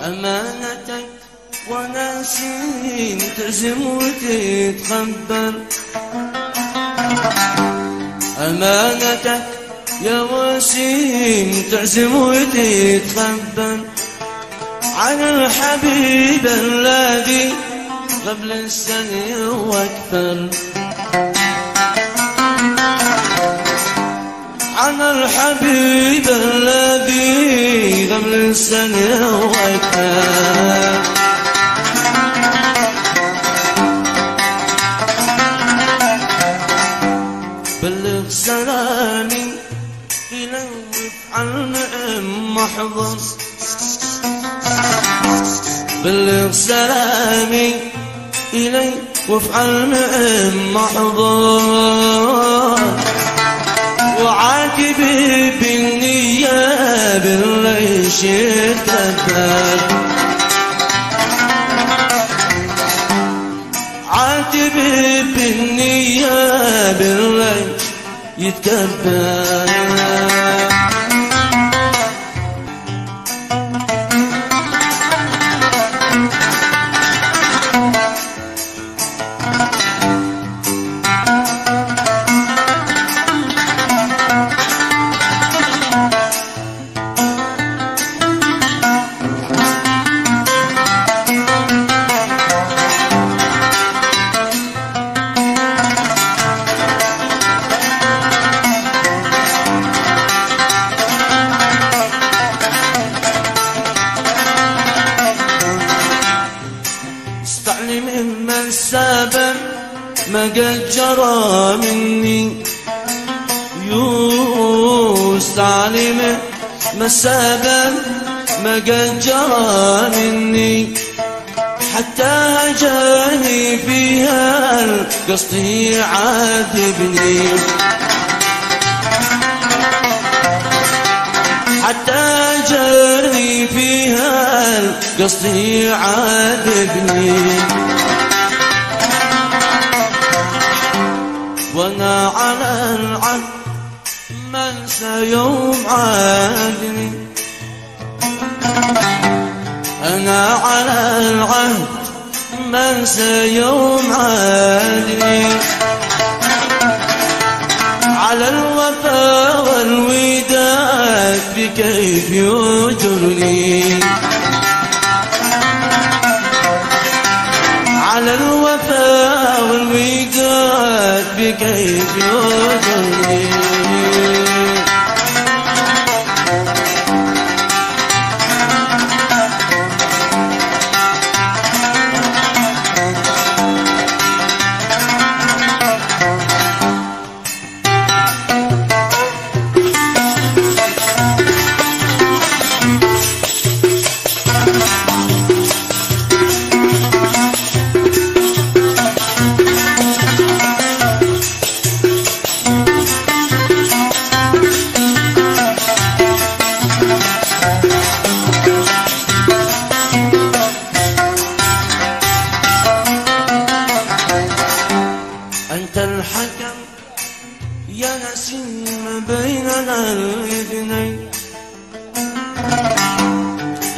أمانتك وناسين تعزم وتتخبر. أمانتك يا وسيم تعزم وتتخبر عن الحبيب الذي قبل السنة واكثر. عن الحبيب الذي قبل السنة واكثر. بلغ سلامي إلي وافعل محضر. بلغ سلامي إلي وافعل محضر. وعاتب بالنية بالليش يتكبر. عاتب بالنية بالليش يتكبر. ممن سابا ما قد جرى مني. يستعلم ما سابا ما قد جرى مني. حتى هجاني فيها القصد يعذبني. حتى هجاني فيها القصد يعذبني. وانا على العهد ما انسى يوم عادني. انا على العهد ما انسى يوم عادني. على الوفا والوداد بكيف يجرني. على الوفا والوداد بكيف يجرني. أنت الحكم يا نسيم بيننا الاثنين.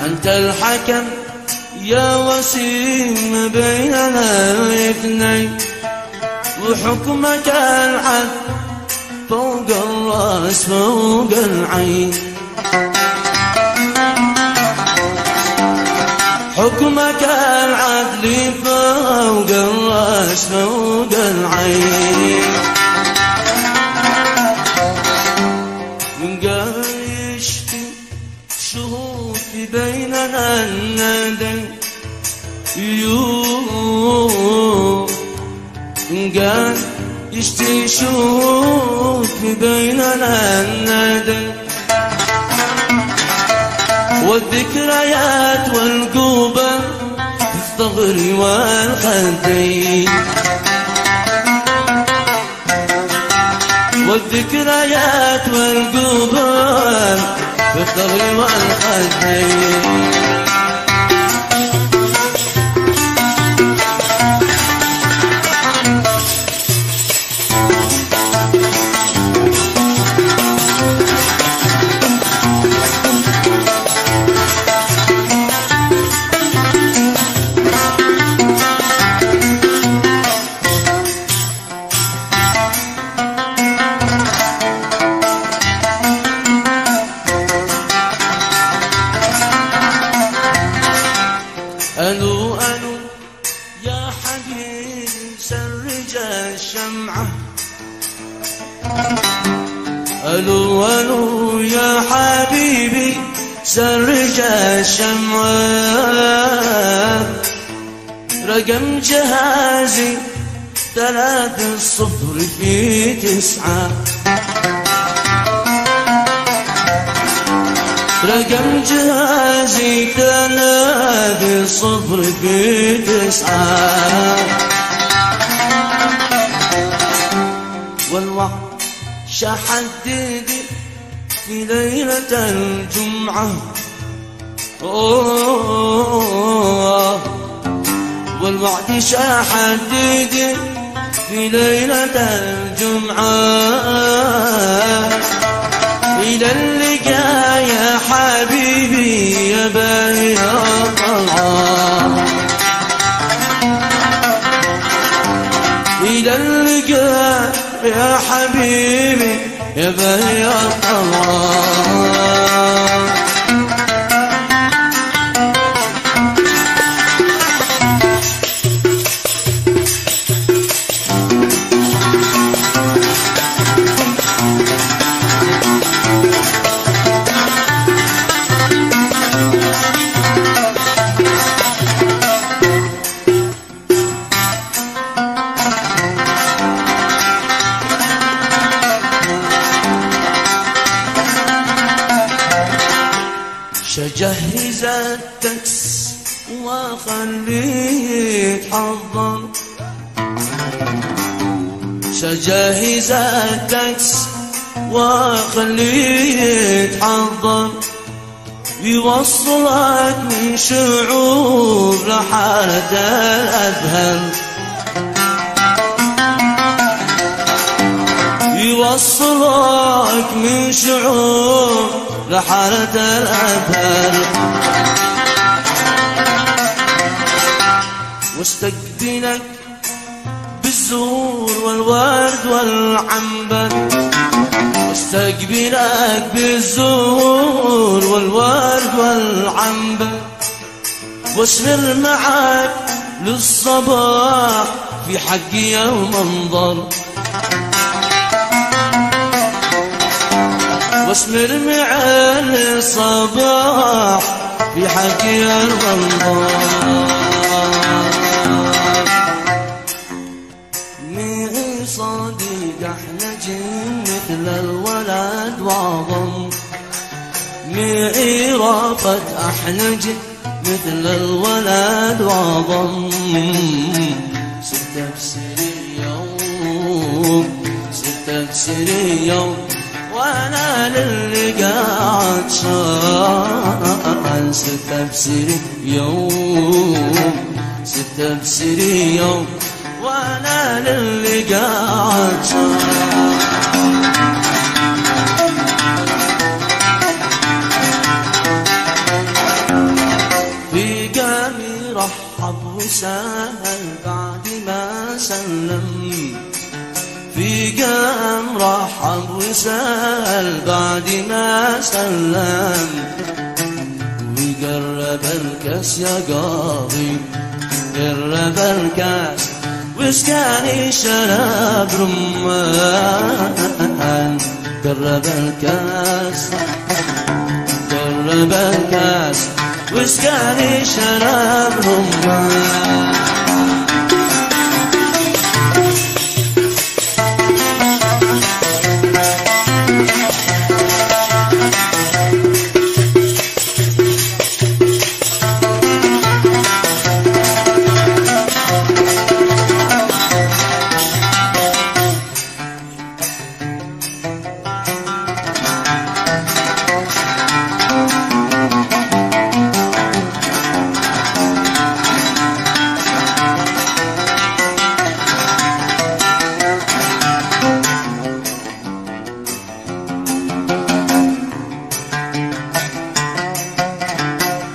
أنت الحكم يا وسيم بيننا الاثنين. وحكمك العدل فوق الراس فوق العين. حكمك العدل فوق الراس فوق العين. من قال يشفي شهود في بيننا الندى. قال يشتي شهود في بيننا الندى. والذكريات والقوبة في الثغر والخدين. والذكريات والقوبة في الثغر والخدين. سرج الشمعة رقم جهازي 3-0-9 رقم جهازي 3-0-9 والوقت شحددي في ليلة الجمعة والوعد شحددي في ليلة الجمعة إلى اللقاء يا حبيبي يا باهي طلعة إلى اللقاء يا حبيبي يا باهي طلعة شجهز التكس وخليه يتحضر شجهز التكس وخليه يتحضر يوصلك من شعور لحالة الأذهل يوصلك من شعور لحالة الأذهل واستقبلك بالزهور والورد والعنبر واستقبلك بالزهور والورد والعنبر واسمر معك للصباح في حق يوم انظر واسمر معي للصباح في حق يوم انظر مي صديق احنا جن مثل الولد وعظم مي رافت احنا جن مثل الولد وعظم ستة بسري يوم ستة بسري يوم وانا للي قاعد شان ستة بسري يوم ستة بسري يوم وانا للي قاعد شان في قامي رحب وسهل بعد ما سلم في قام رحب وسهل بعد ما سلم وقرب الكاس يا قاضي قرب الكاس وسكاني شراب رمان قرب الكاس قرب الكاس وسكاني شراب رمان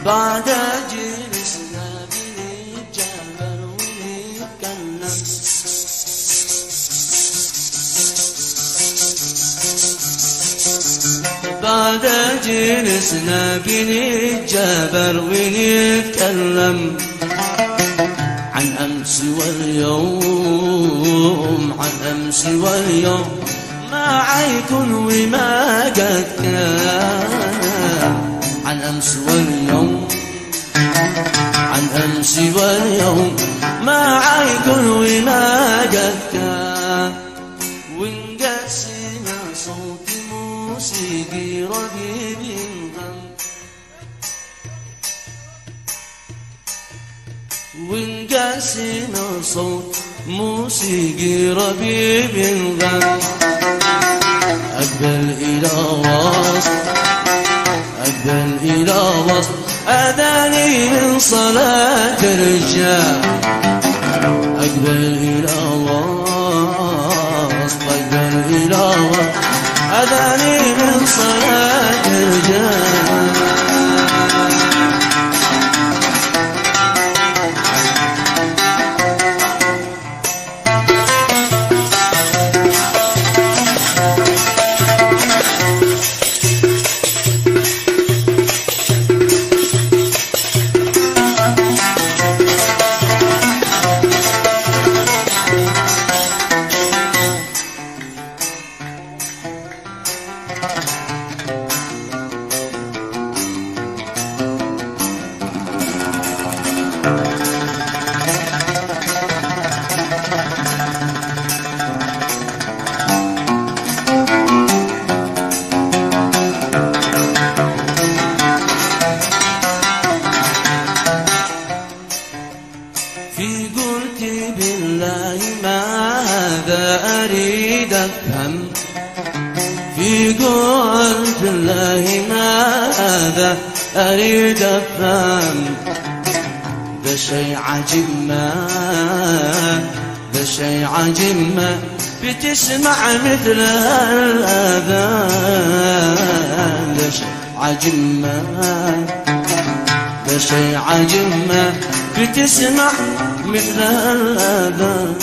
بعد جلسنا بنتجابر ونتكلم بعد جلسنا بنتجابر ونتكلم عن أمس واليوم عن أمس واليوم ما عيكن وما قد كان عن أمس واليوم، عن أمس واليوم معي كل ما جدك، وانقسم صوت موسيقي ربيب غم، وانقسم صوت موسيقي ربيب غم، أقبل إلى وسط، أقبل إلى وسط أذاني من صلاة الرجال، أقبل إلى وسط، أقبل إلى وسط أذاني من صلاة الرجال. في قلت بالله ماذا أريد أفهم، في قلت بالله ماذا أريد أفهم، ده شي عجيب ما، ده شي عجيب ما بتسمع مثل هالأذان، ده شي عجيب ما، ده شي عجيب ما بتسمع مثل الأذان.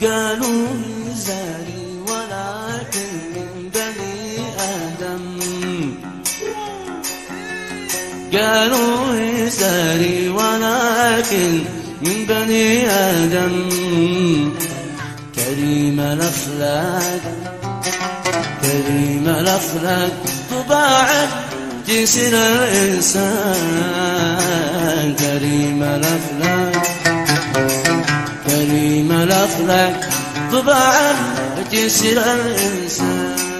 قالوا زاري ولكن من بني آدم، قالوا زاري ولكن من بني آدم، كريم الأخلاق، كريم الأخلاق طباعه جسر الإنسان، كريم الأخلاق، كريم الأخلاق طباعا جسر الإنسان.